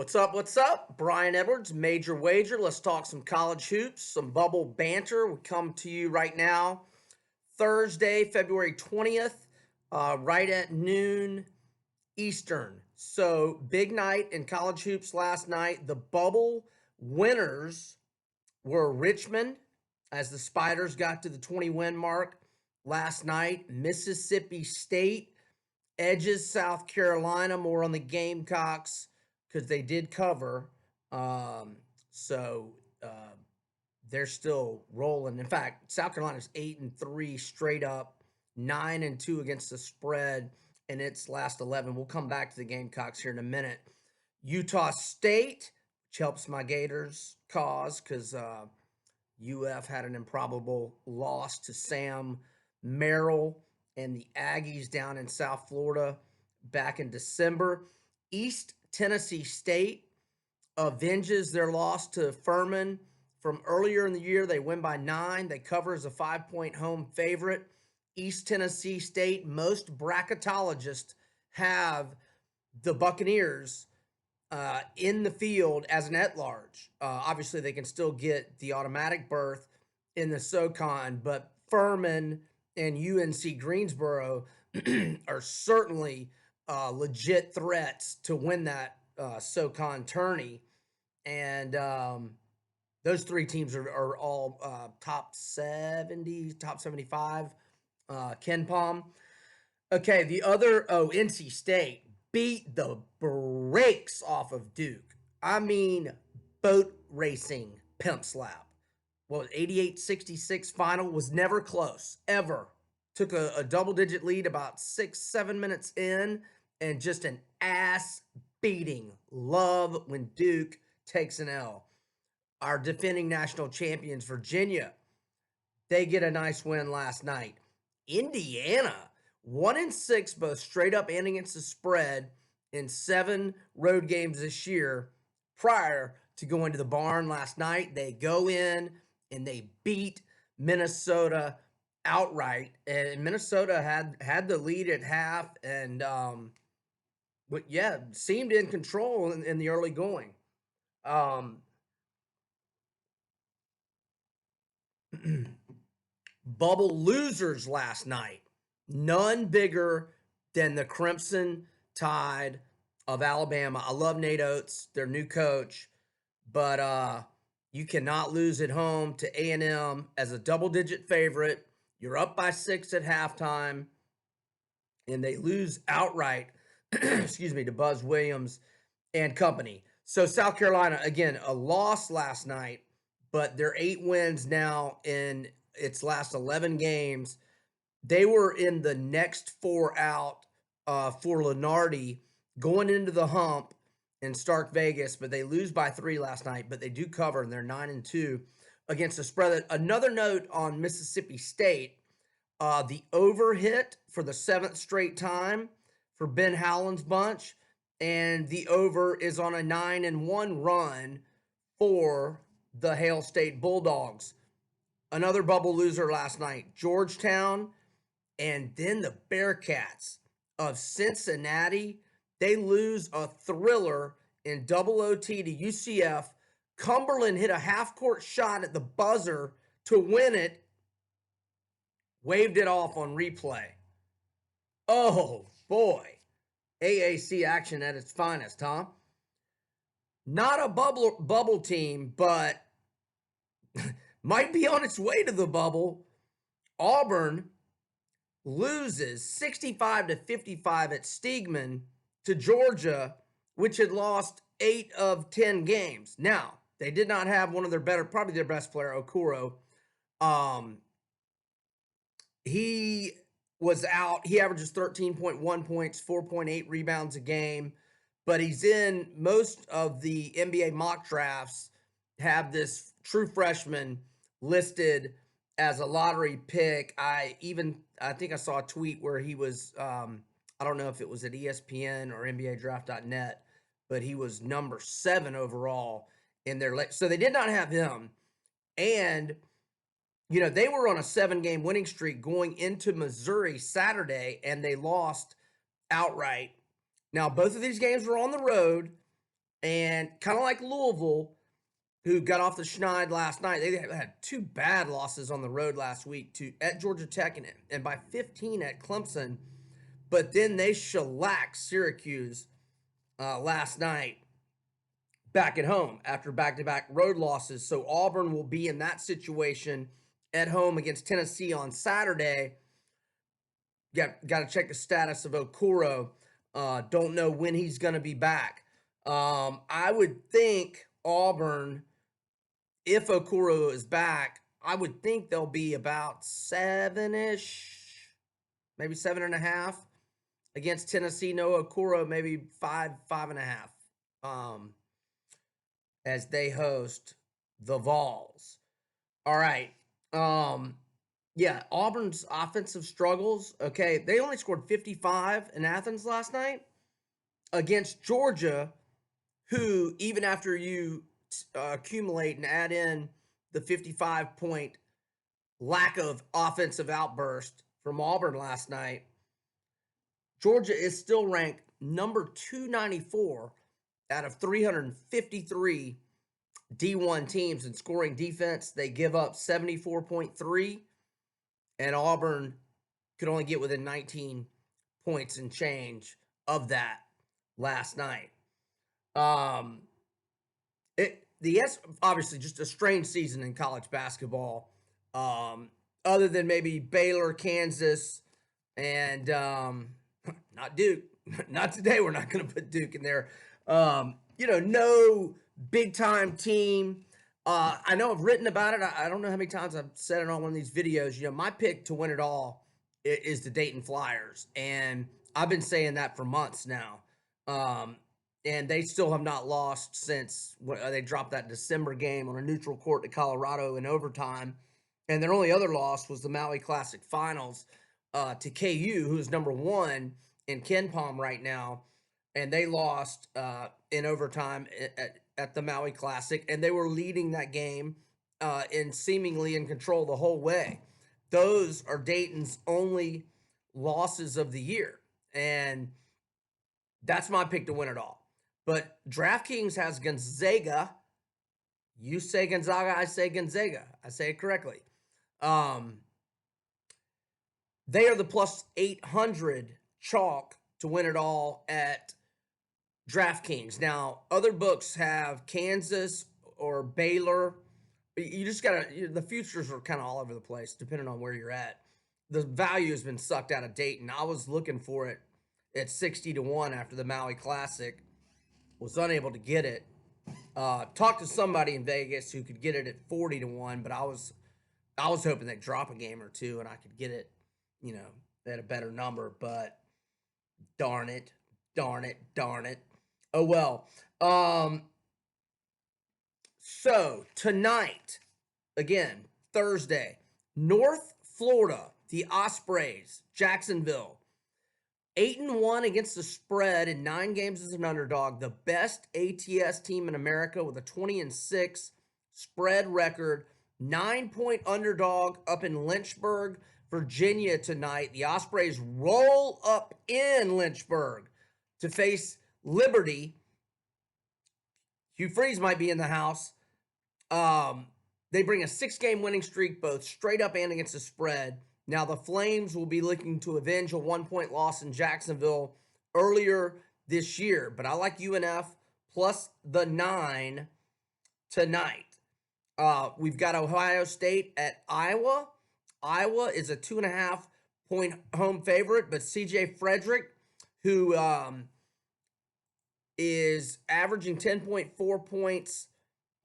What's up? What's up? Brian Edwards, Major Wager. Let's talk some college hoops, some bubble banter. We come to you right now, Thursday, February 20th, right at noon Eastern. So, big night in college hoops last night. The bubble winners were Richmond, as the Spiders got to the 20-win mark last night. Mississippi State edges South Carolina, more on the Gamecocks because they did cover. So they're still rolling. In fact, South Carolina's 8-3 straight up, 9-2 against the spread in its last 11. We'll come back to the Gamecocks here in a minute. Utah State, which helps my Gators cause because UF had an improbable loss to Sam Merrill and the Aggies down in South Florida back in December. East Tennessee State avenges their loss to Furman from earlier in the year. They win by 9. They cover as a 5-point home favorite. East Tennessee State, most bracketologists have the Buccaneers in the field as an at-large. Obviously, they can still get the automatic berth in the SoCon, but Furman and UNC Greensboro are certainly legit threats to win that SoCon tourney. And those three teams are all top 70, top 75 Ken Palm. Okay, the other, NC State beat the brakes off of Duke. I mean, boat racing pimp slap. Well, 88-66 final was never close, ever. Took a double-digit lead about 6-7 minutes in, and just an ass beating. Love when Duke takes an L. Our defending national champions, Virginia, they get a nice win last night. Indiana, 1-6, both straight up and against the spread in 7 road games this year. Prior to going to the barn last night, they go in and they beat Minnesota outright. And Minnesota had the lead at half and but yeah, seemed in control in the early going. Bubble losers last night. None bigger than the Crimson Tide of Alabama. I love Nate Oates, their new coach, but you cannot lose at home to A&M as a double-digit favorite. You're up by 6 at halftime, and they lose outright, excuse me, to Buzz Williams and company. So South Carolina, again, a loss last night, but they're 8 wins now in its last 11 games. They were in the next 4 out for Lenardi going into the hump in Stark Vegas, but they lose by 3 last night, but they do cover, and they're 9-2 against the spread. Another note on Mississippi State, the over hit for the 7th straight time for Ben Howland's bunch, and the over is on a 9-1 run for the Hail State Bulldogs. Another bubble loser last night, Georgetown, and then the Bearcats of Cincinnati. They lose a thriller in double OT to UCF. Cumberland hit a half-court shot at the buzzer to win it. Waved it off on replay. Oh, boy. AAC action at its finest, huh? Not a bubble team, but might be on its way to the bubble. Auburn loses 65-55 at Stegeman to Georgia, which had lost 8 of 10 games. Now, they did not have one of their better, probably their best player, Okoro. He was out. He averages 13.1 points, 4.8 rebounds a game, but he's in most of the NBA mock drafts have this true freshman listed as a lottery pick. I think I saw a tweet where he was, I don't know if it was at ESPN or NBADraft.net, but he was number 7 overall in their so they did not have him. And they were on a 7-game winning streak going into Missouri Saturday, and they lost outright. Now, both of these games were on the road. And kind of like Louisville, who got off the schneid last night, they had 2 bad losses on the road last week at Georgia Tech and by 15 at Clemson. But then they shellacked Syracuse last night back at home after back-to-back road losses. So Auburn will be in that situation at home against Tennessee on Saturday. Got to check the status of Okoro. Don't know when he's going to be back. I would think Auburn, if Okoro is back, I would think they'll be about 7-ish, maybe 7.5 against Tennessee. No Okoro, maybe 5.5. As they host the Vols. All right. Yeah, Auburn's offensive struggles. Okay, they only scored 55 in Athens last night against Georgia, who, even after you accumulate and add in the 55-point lack of offensive outburst from Auburn last night, Georgia is still ranked number 294 out of 353 D1 teams in scoring defense. They give up 74.3, and Auburn could only get within 19 points and change of that last night. Obviously just a strange season in college basketball. Other than maybe Baylor, Kansas, and not Duke. Not today. We're not going to put Duke in there. No big time team. I know I've written about it. I don't know how many times I've said it on one of these videos. My pick to win it all is the Dayton Flyers. And I've been saying that for months now. And they still have not lost since they dropped that December game on a neutral court to Colorado in overtime. And their only other loss was the Maui Classic Finals to KU, who's number 1 in KenPom right now. And they lost in overtime at the Maui Classic, and they were leading that game and seemingly in control the whole way. Those are Dayton's only losses of the year, and that's my pick to win it all. But DraftKings has Gonzaga. You say Gonzaga, I say Gonzaga. I say it correctly. They are the plus 800 chalk to win it all at DraftKings. Now, other books have Kansas or Baylor. You just got to, the futures are kind of all over the place depending on where you're at. The value has been sucked out of Dayton. I was looking for it at 60-1 after the Maui Classic. Was unable to get it. Talked to somebody in Vegas who could get it at 40-1, but I was hoping they'd drop a game or two and I could get it, at a better number, but darn it. Oh, well. So tonight, again, Thursday, North Florida, the Ospreys, Jacksonville, 8-1 against the spread in 9 games as an underdog, the best ATS team in America with a 20-6 spread record, 9-point underdog up in Lynchburg, Virginia tonight. The Ospreys roll up in Lynchburg to face Liberty. Hugh Freeze might be in the house. They bring a 6-game winning streak, both straight up and against the spread. Now, the Flames will be looking to avenge a 1-point loss in Jacksonville earlier this year. But I like UNF plus the 9 tonight. We've got Ohio State at Iowa. Iowa is a 2.5-point home favorite, but CJ Frederick, who is averaging 10.4 points.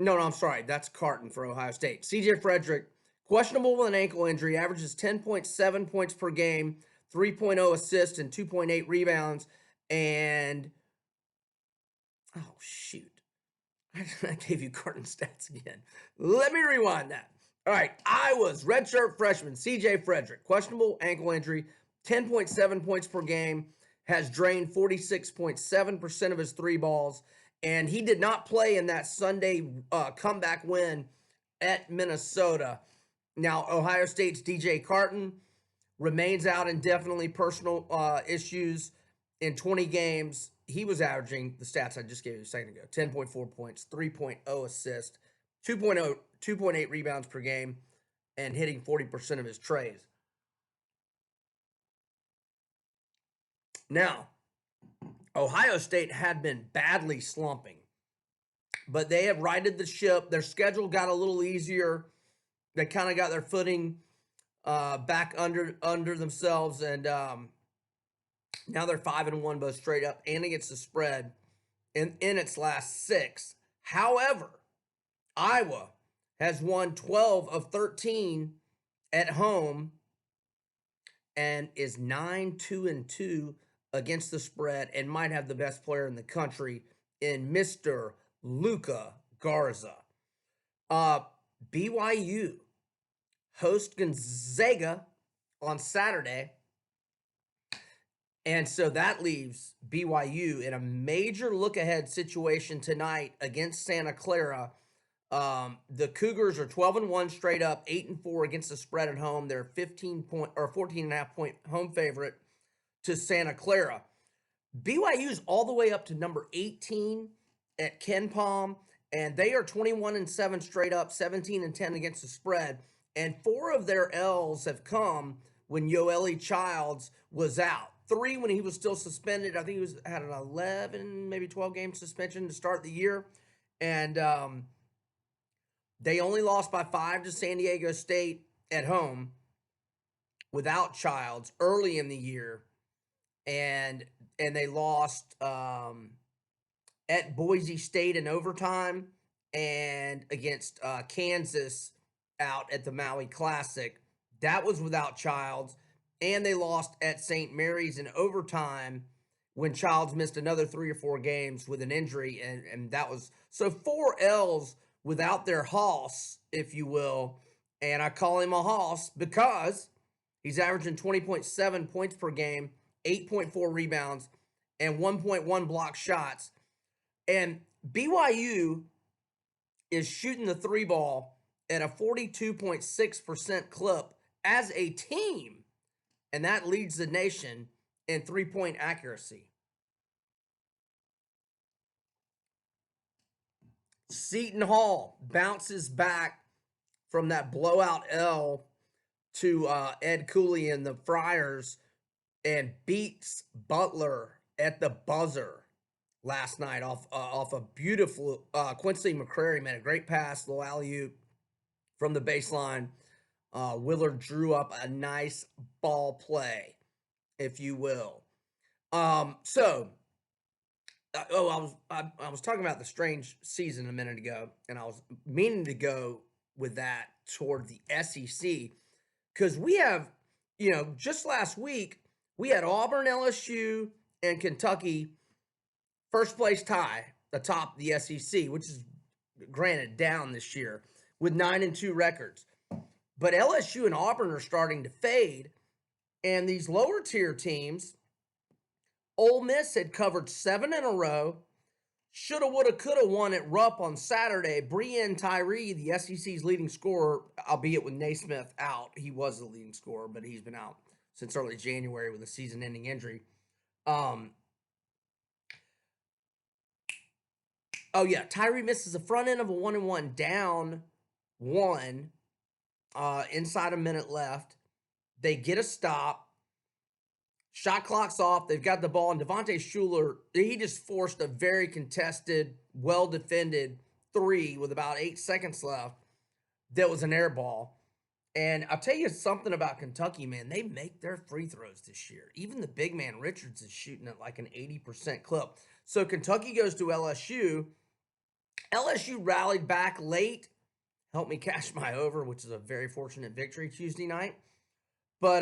No, I'm sorry. That's Carton for Ohio State. CJ Frederick, questionable with an ankle injury, averages 10.7 points per game, 3.0 assists, and 2.8 rebounds. And, oh, shoot. I gave you Carton stats again. Let me rewind that. All right. Iowa's redshirt freshman, CJ Frederick, questionable ankle injury, 10.7 points per game, has drained 46.7% of his 3 balls, and he did not play in that Sunday comeback win at Minnesota. Now, Ohio State's DJ Carton remains out indefinitely, personal issues in 20 games. he was averaging the stats I just gave you a second ago: 10.4 points, 3.0 assists, 2.8 rebounds per game, and hitting 40% of his treys. Now, Ohio State had been badly slumping, but they have righted the ship. Their schedule got a little easier. They kind of got their footing back under themselves, and now they're 5-1 both straight up and against the spread in its last 6. However, Iowa has won 12 of 13 at home and is 9-2-2 against the spread, and might have the best player in the country in Mr. Luka Garza. BYU host Gonzaga on Saturday, and so that leaves BYU in a major look-ahead situation tonight against Santa Clara. The Cougars are 12-1 straight up, 8-4 against the spread at home. They're 14.5-point home favorite to Santa Clara. BYU is all the way up to number 18 at KenPom, and they are 21-7 straight up, 17-10 against the spread. And 4 of their L's have come when Yoeli Childs was out. 3 when he was still suspended. I think he had an 11, maybe 12-game suspension to start the year. And they only lost by 5 to San Diego State at home without Childs early in the year. And they lost at Boise State in overtime and against Kansas out at the Maui Classic. That was without Childs. And they lost at St. Mary's in overtime when Childs missed another 3 or 4 games with an injury. And that was so 4 L's without their hoss, if you will. And I call him a hoss because he's averaging 20.7 points per game, 8.4 rebounds, and 1.1 block shots. And BYU is shooting the 3 ball at a 42.6% clip as a team. And that leads the nation in 3-point accuracy. Seton Hall bounces back from that blowout L to Ed Cooley and the Friars and beats Butler at the buzzer last night off a beautiful Quincy McCrary, man, a great pass, little alley-oop from the baseline. Willard drew up a nice ball play, if you will. I was talking about the strange season a minute ago, and I was meaning to go with that toward the SEC because we have, just last week we had Auburn, LSU, and Kentucky first place tie atop the SEC, which is granted down this year with 9-2 records. But LSU and Auburn are starting to fade, and these lower tier teams, Ole Miss had covered 7 in a row, shoulda, woulda, coulda won at Rupp on Saturday. Breein Tyree, the SEC's leading scorer, albeit with Naismith out, he was the leading scorer, but he's been out since early January with a season-ending injury. Tyree misses the front end of a 1-1 down 1. Inside a minute left. They get a stop. Shot clock's off. They've got the ball. And Devontae Shuler, he just forced a very contested, well-defended 3 with about 8 seconds left. That was an air ball. And I'll tell you something about Kentucky, man. They make their free throws this year. Even the big man Richards is shooting at like an 80% clip. So Kentucky goes to LSU. LSU rallied back late. Helped me cash my over, which is a very fortunate victory Tuesday night. But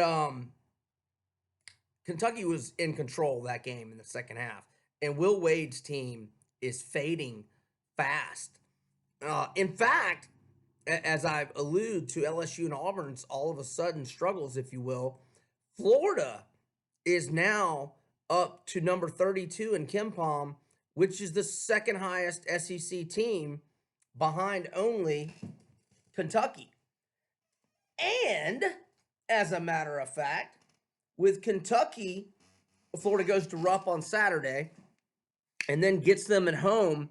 Kentucky was in control of that game in the second half. And Will Wade's team is fading fast. In fact, as I've alluded to LSU and Auburn's all of a sudden struggles, if you will, Florida is now up to number 32 in KenPom, which is the second highest SEC team behind only Kentucky. And as a matter of fact, with Kentucky, Florida goes to Rupp on Saturday. and then gets them at home.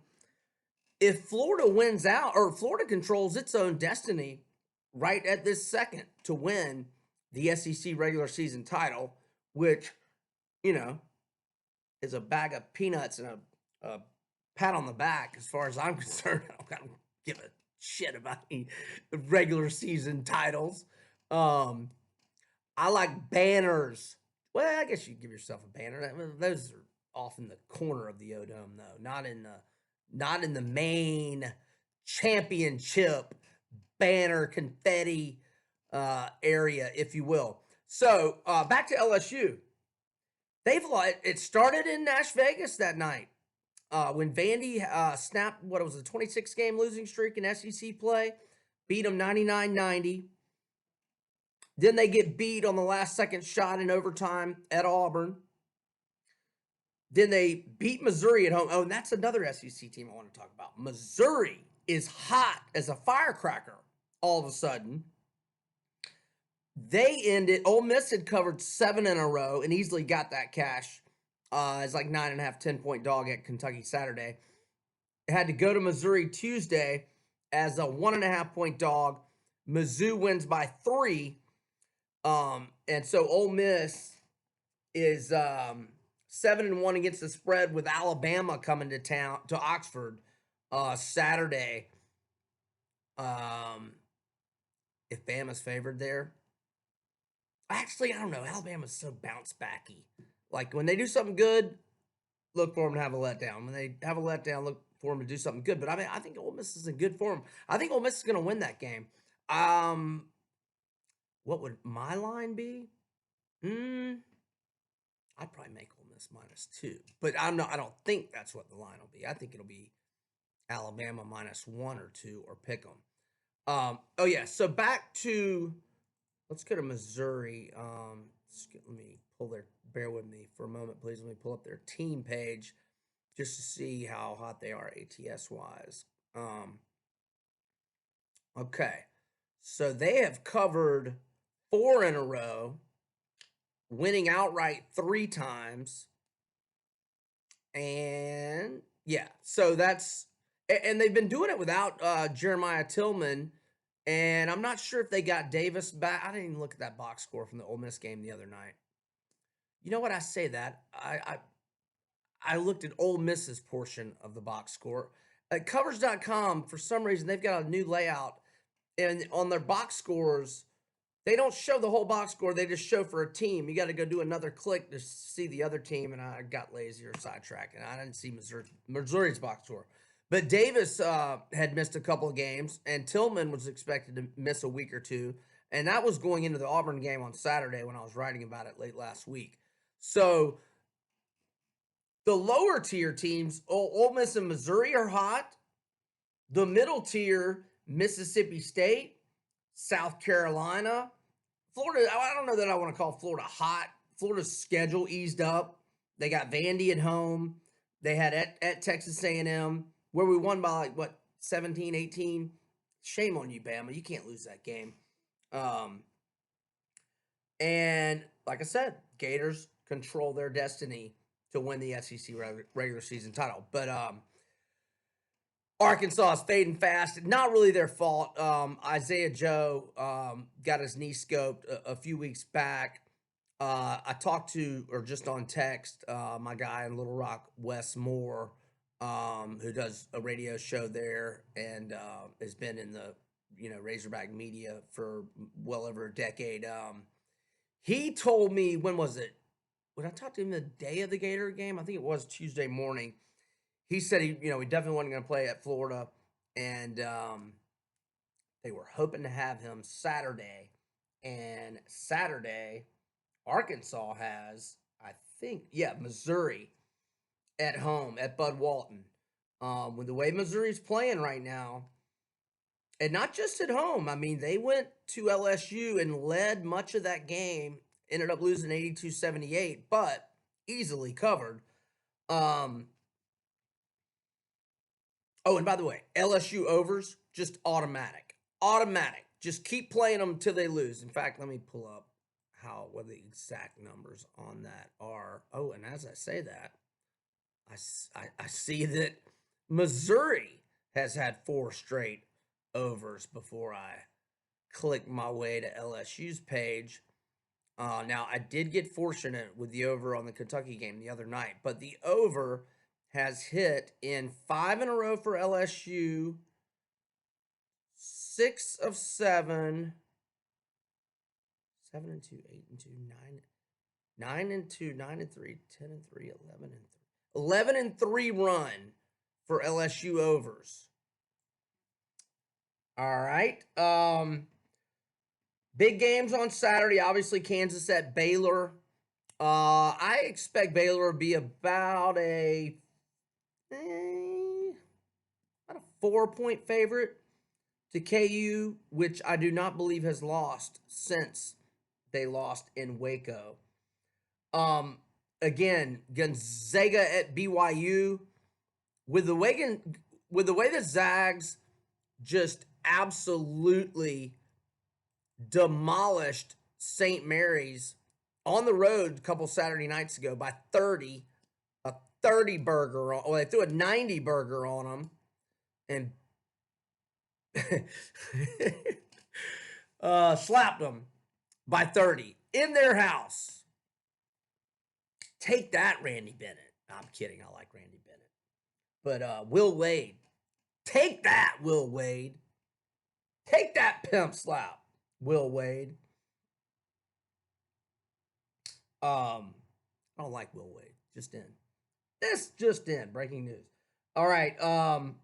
If Florida wins out, or Florida controls its own destiny right at this second to win the SEC regular season title, which, you know, is a bag of peanuts and a pat on the back as far as I'm concerned. I don't give a shit about any regular season titles. I like banners. Well, I guess you give yourself a banner. Those are off in the corner of the O-Dome, though, not in the main championship banner confetti area, if you will. So back to LSU. It started in Nash Vegas that night when Vandy snapped what was a 26 game losing streak in SEC play, beat them 99-90. Then they get beat on the last second shot in overtime at Auburn. Then they beat Missouri at home. Oh, and that's another SEC team I want to talk about. Missouri is hot as a firecracker all of a sudden. They ended, Ole Miss had covered 7 in a row and easily got that cash. It's like 9.5, 10-point dog at Kentucky Saturday. It had to go to Missouri Tuesday as a 1.5-point dog. Mizzou wins by 3. And so Ole Miss is 7-1 against the spread with Alabama coming to town to Oxford Saturday. If Bama's favored there, actually I don't know. Alabama's so bounce backy. Like when they do something good, look for them to have a letdown. When they have a letdown, look for them to do something good. But I mean, I think Ole Miss is in good form. I think Ole Miss is going to win that game. What would my line be? I'd probably make Ole Miss -2, but I don't think that's what the line will be. I think it'll be Alabama -1 or 2 or pick them. Oh yeah. So back to, let's go to Missouri. Let me pull their. Bear with me for a moment, please. Let me pull up their team page just to see how hot they are ATS wise. Okay, so they have covered 4 in a row, winning outright 3 times. And yeah, so that's, and they've been doing it without Jeremiah Tillman. And I'm not sure if they got Davis back. I didn't even look at that box score from the Ole Miss game the other night. You know what? I say that. I looked at Ole Miss's portion of the box score. At covers.com, for some reason, they've got a new layout. And on their box scores, they don't show the whole box score. They just show for a team. You got to go do another click to see the other team. And I got lazy or sidetracked, and I didn't see Missouri's box score. But Davis had missed a couple of games, and Tillman was expected to miss a week or two. And that was going into the Auburn game on Saturday when I was writing about it late last week. So the lower tier teams, Ole Miss and Missouri, are hot. The middle tier, Mississippi State, South Carolina, Florida. I don't know that I want to call Florida hot. Florida's schedule eased up. They got Vandy at home. They had at Texas A&M, where we won by 17, 18. Shame on you, Bama. You can't lose that game. And like I said, Gators control their destiny to win the SEC regular season title. But Arkansas is fading fast. Not really their fault. Isaiah Joe got his knee scoped a few weeks back. I talked to, or just on text, my guy in Little Rock, Wes Moore, who does a radio show there and has been in the Razorback media for well over a decade. He told me, when was it? When I talked to him the day of the Gator game, I think it was Tuesday morning. He said he definitely wasn't going to play at Florida, and they were hoping to have him Saturday. And Saturday, Arkansas has, I think, Missouri at home at Bud Walton. With the way Missouri's playing right now, and not just at home. I mean, they went to LSU and led much of that game, ended up losing 82-78, but easily covered. Oh, and by the way, LSU overs, just automatic. Automatic. Just keep playing them until they lose. In fact, let me pull up what the exact numbers on that are. Oh, and as I say that, I see that Missouri has had 4 straight overs before I click my way to LSU's page. Now, I did get fortunate with the over on the Kentucky game the other night, but the over has hit in 5 in a row for LSU, 6 of 7, 7 and 2, 8 and 2, 9 and 2, 9 and 3, 10 and 3, 11 and 3. 11 and 3 run for LSU overs. All right. Big games on Saturday. Obviously, Kansas at Baylor. I expect Baylor to be about a 4-point favorite to KU, which I do not believe has lost since they lost in Waco. Again, Gonzaga at BYU. With the way the Zags just absolutely demolished St. Mary's on the road a couple Saturday nights ago by 30, a 30 burger on, well, they threw a 90 burger on them and slapped them by 30 in their house. Take that, Randy Bennett. I'm kidding. I like Randy Bennett. But Will Wade. Take that, Will Wade. Take that pimp slap, Will Wade. I don't like Will Wade. Just in. This just in. Breaking news. All right. I'm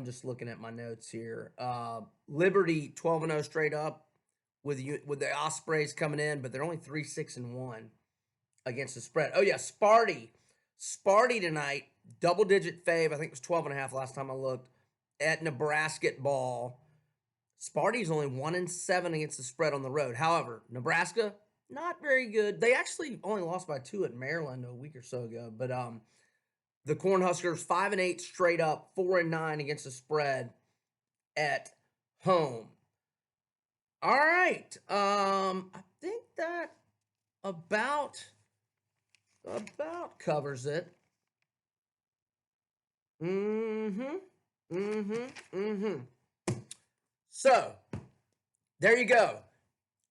just looking at my notes here. Liberty 12-0 straight up with the Ospreys coming in, but they're only 3-6-1 against the spread. Oh yeah, Sparty tonight, double-digit fave. I think it was 12.5 last time I looked at Nebraska ball. Sparty's only 1-7 against the spread on the road. However, Nebraska not very good. They actually only lost by 2 at Maryland a week or so ago. But the Cornhuskers 5-8 straight up, 4-9 against the spread at home. All right, I think that about covers it. So, there you go.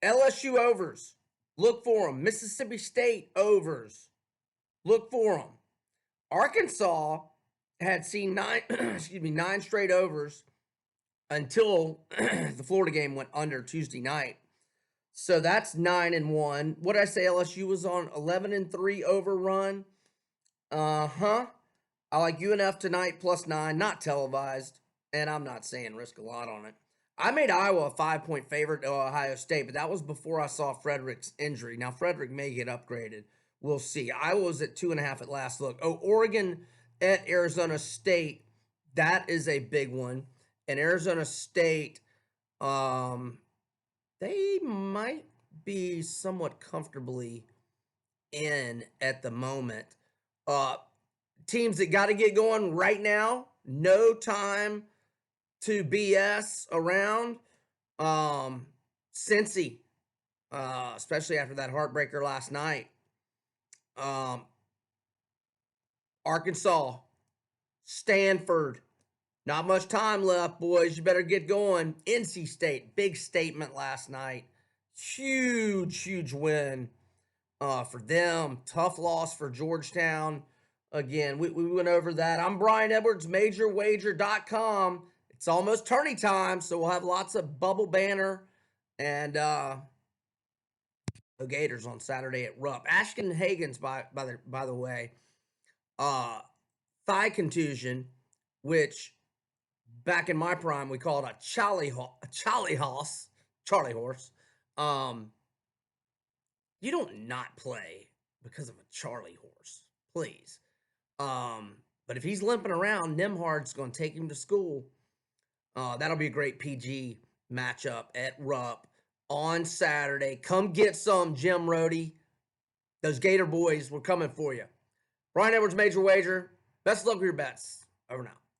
LSU overs. Look for them. Mississippi State overs. Look for them. Arkansas had seen 9 straight overs until the Florida game went under Tuesday night. So that's 9-1. What did I say? LSU was on 11-3 over run. I like UNF tonight +9, not televised, and I'm not saying risk a lot on it. I made Iowa a 5-point favorite to Ohio State, but that was before I saw Frederick's injury. Now, Frederick may get upgraded. We'll see. Iowa was at 2.5 at last look. Oh, Oregon at Arizona State. That is a big one. And Arizona State, they might be somewhat comfortably in at the moment. Teams that got to get going right now. No time to BS around. Cincy, especially after that heartbreaker last night. Arkansas, Stanford, not much time left, boys. You better get going. NC State, big statement last night. Huge win for them. Tough loss for Georgetown. Again, we went over that. I'm Brian Edwards, MajorWager.com. It's almost tourney time, so we'll have lots of bubble banner and the Gators on Saturday at Rupp. Ashton Hagens, by the way, thigh contusion, which back in my prime we called a Charlie horse. You don't not play because of a Charlie horse, please. But if he's limping around, Nimhard's going to take him to school. That'll be a great PG matchup at Rupp on Saturday. Come get some, Jim Rhodey. Those Gator boys, we're coming for you. Brian Edwards, Major Wager. Best of luck with your bets. Over now.